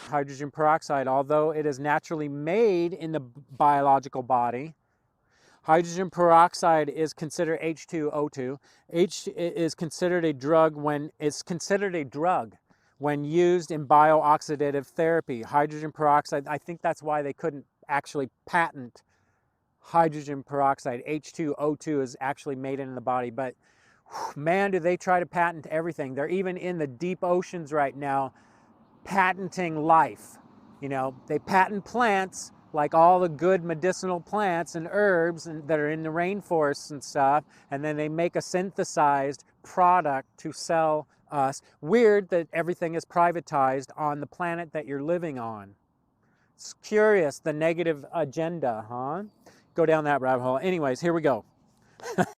hydrogen peroxide, although it is naturally made in the biological body, hydrogen peroxide is considered H2O2. H is considered a drug when used in biooxidative therapy. Hydrogen peroxide, I think that's why they couldn't actually patent hydrogen peroxide. H2O2 is actually made in the body, but man, do they try to patent everything. They're even in the deep oceans right now patenting life. You know, they patent plants, like all the good medicinal plants and herbs that are in the rainforests and stuff, and then they make a synthesized product to sell us. Weird that everything is privatized on the planet that you're living on. It's curious, the negative agenda, huh? Go down that rabbit hole. Anyways, here we go.